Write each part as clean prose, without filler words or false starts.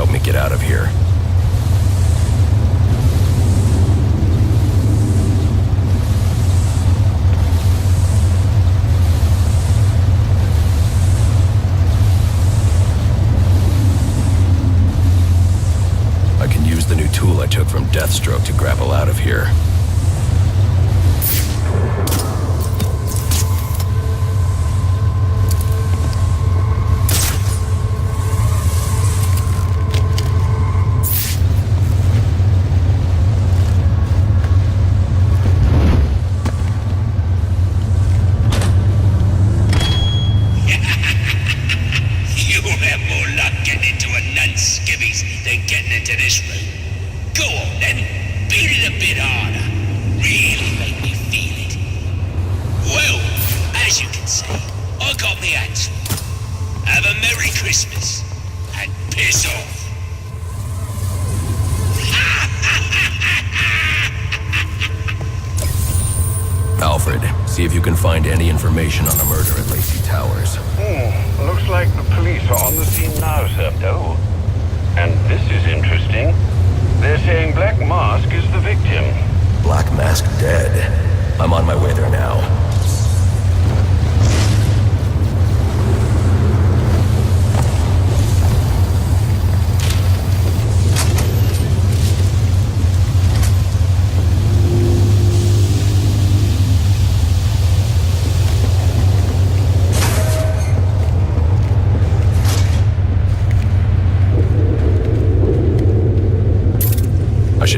help me get out of here. I can use the new tool I took from Deathstroke to grapple out of here. See if you can find any information on the murder at Lacey Towers. Looks like the police are on the scene now, sir. Oh, and this is interesting. They're saying Black Mask is the victim. Black Mask dead. I'm on my way there now.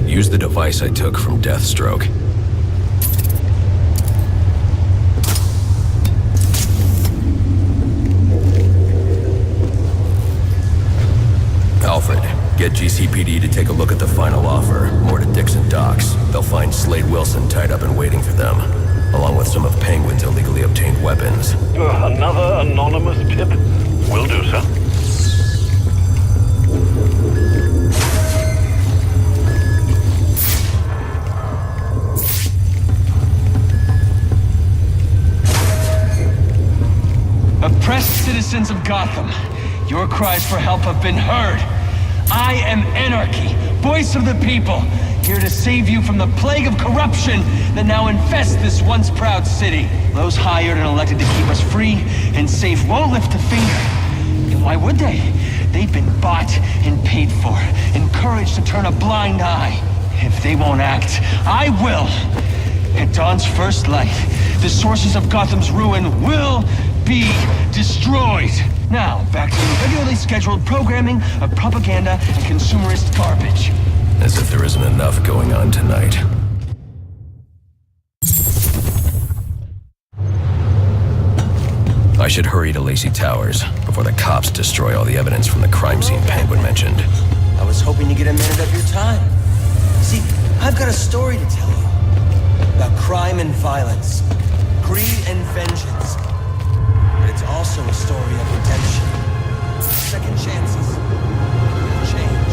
Use the device I took from Deathstroke. Alfred, get GCPD to take a look at the final offer. More to Dixon Docks. They'll find Slade Wilson tied up and waiting for them, along with some of Penguin's illegally obtained weapons. Another anonymous tip? Will do, sir. Oppressed citizens of Gotham, your cries for help have been heard. I am Anarchy, voice of the people, here to save you from the plague of corruption that now infests this once proud city. Those hired and elected to keep us free and safe won't lift a finger. And why would they? They've been bought and paid for, encouraged to turn a blind eye. If they won't act, I will. At dawn's first light, the sources of Gotham's ruin will be destroyed. Now, back to the regularly scheduled programming of propaganda and consumerist garbage. As if there isn't enough going on tonight. I should hurry to Lacey Towers before the cops destroy all the evidence from the crime scene Penguin mentioned. I was hoping to get a minute of your time. See, I've got a story to tell you. About crime and violence. Greed and vengeance. But it's also a story of redemption. Second chances. And change.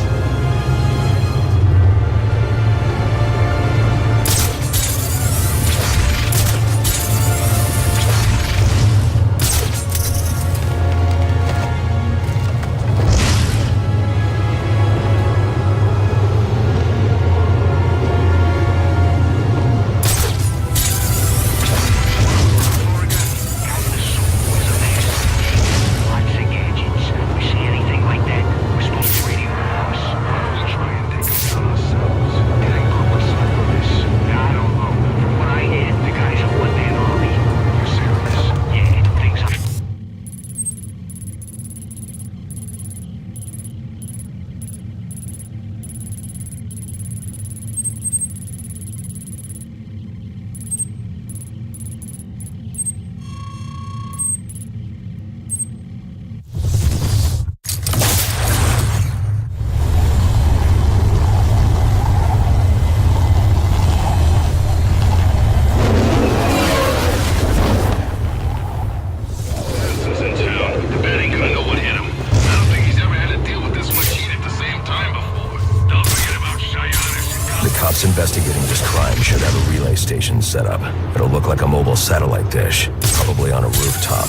Investigating this crime should have a relay station set up. It'll look like a mobile satellite dish, probably on a rooftop.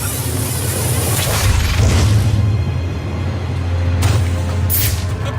The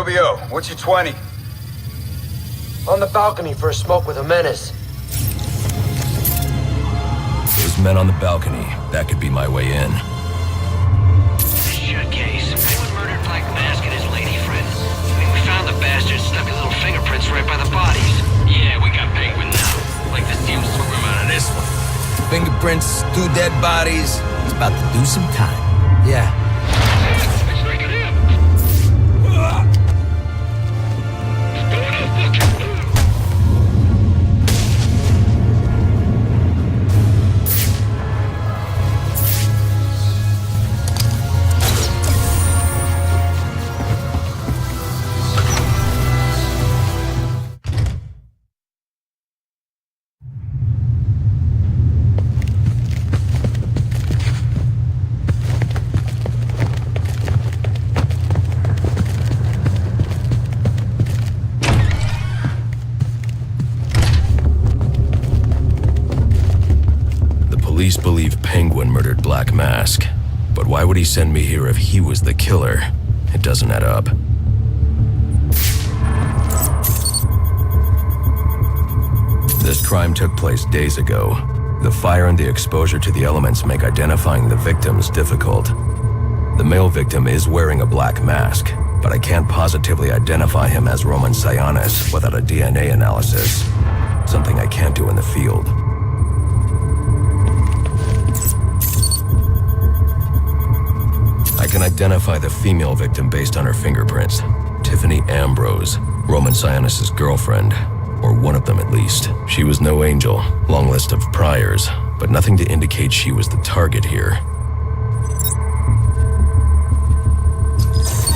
Rubio, what's your 20? On the balcony for a smoke with a menace. Those men on the balcony, that could be my way in. Shit case. Penguin murdered Black Mask and his lady friend. We found the bastards, stuck his little fingerprints right by the bodies. Yeah, we got Penguin now. Like to see him swim out of this one. Fingerprints, 2 dead bodies. He's about to do some time. Yeah. It's like him. Police believe Penguin murdered Black Mask, but why would he send me here if he was the killer? It doesn't add up. This crime took place days ago. The fire and the exposure to the elements make identifying the victims difficult. The male victim is wearing a black mask, but I can't positively identify him as Roman Sionis without a DNA analysis, something I can't do in the field. I can identify the female victim based on her fingerprints. Tiffany Ambrose, Roman Sionis' girlfriend, or one of them at least. She was no angel, long list of priors, but nothing to indicate she was the target here.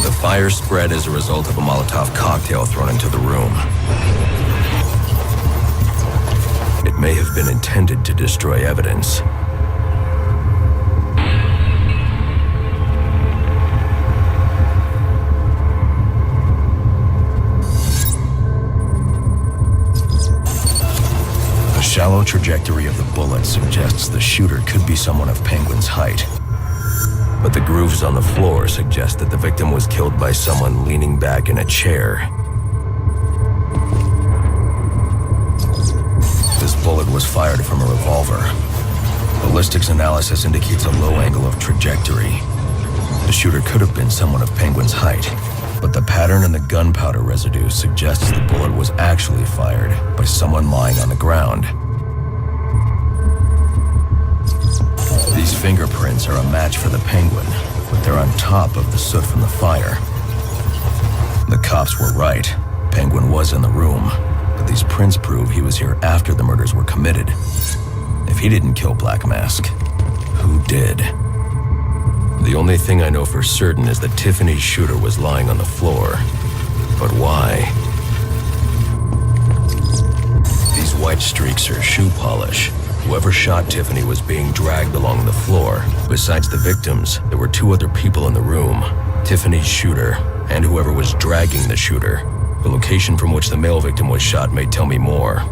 The fire spread as a result of a Molotov cocktail thrown into the room. It may have been intended to destroy evidence. The shallow trajectory of the bullet suggests the shooter could be someone of Penguin's height. But the grooves on the floor suggest that the victim was killed by someone leaning back in a chair. This bullet was fired from a revolver. Ballistics analysis indicates a low angle of trajectory. The shooter could have been someone of Penguin's height, but the pattern in the gunpowder residue suggests the bullet was actually fired by someone lying on the ground. These fingerprints are a match for the Penguin, but they're on top of the soot from the fire. The cops were right. Penguin was in the room, but these prints prove he was here after the murders were committed. If he didn't kill Black Mask, who did? The only thing I know for certain is that Tiffany's shooter was lying on the floor. But why? These white streaks are shoe polish. Whoever shot Tiffany was being dragged along the floor. Besides the victims, there were 2 other people in the room. Tiffany's shooter, and whoever was dragging the shooter. The location from which the male victim was shot may tell me more.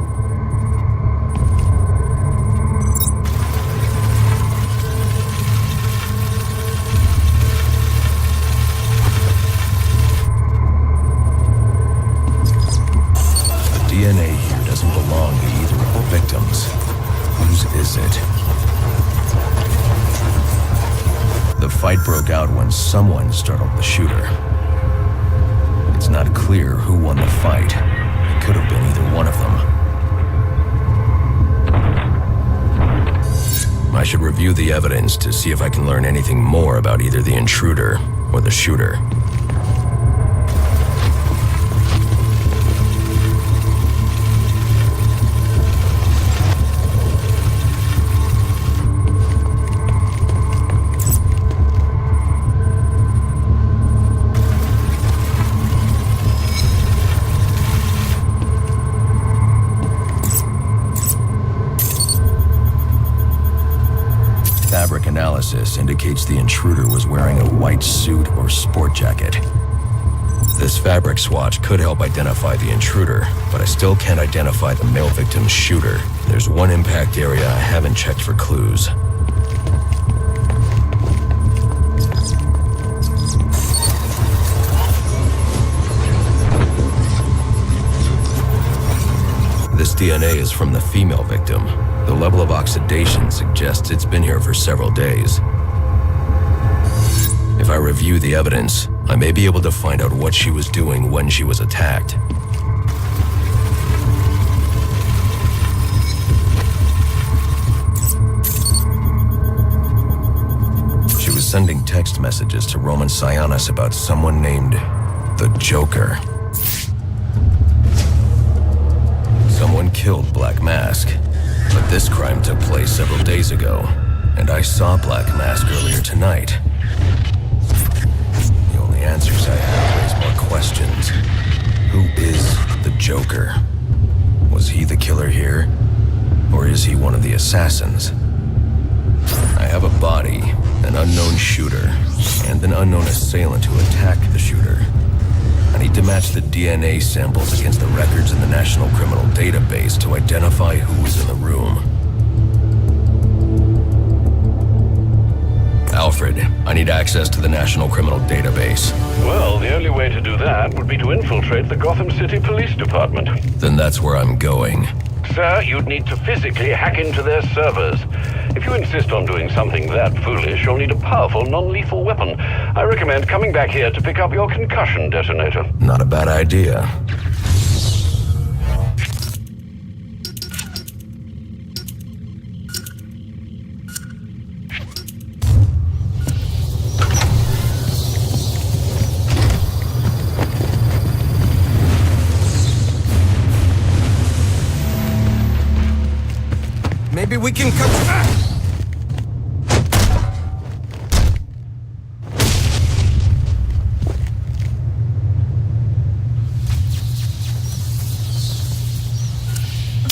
The DNA here doesn't belong to either of the victims. Whose is it? The fight broke out when someone startled the shooter. It's not clear who won the fight. It could have been either one of them. I should review the evidence to see if I can learn anything more about either the intruder or the shooter. Fabric analysis indicates the intruder was wearing a white suit or sport jacket. This fabric swatch could help identify the intruder, but I still can't identify the male victim's shooter. There's one impact area I haven't checked for clues. DNA is from the female victim. The level of oxidation suggests it's been here for several days. If I review the evidence, I may be able to find out what she was doing when she was attacked. She was sending text messages to Roman Sionis about someone named the Joker. Someone killed Black Mask, but this crime took place several days ago, and I saw Black Mask earlier tonight. The only answers I have raise more questions. Who is the Joker? Was he the killer here? Or is he one of the assassins? I have a body, an unknown shooter, and an unknown assailant who attacked the shooter. I need to match the DNA samples against the records in the National Criminal Database to identify who was in the room. Alfred, I need access to the National Criminal Database. Well, the only way to do that would be to infiltrate the Gotham City Police Department. Then that's where I'm going. Sir, you'd need to physically hack into their servers. If you insist on doing something that foolish, you'll need a powerful, non-lethal weapon. I recommend coming back here to pick up your concussion detonator. Not a bad idea. Maybe we can come back.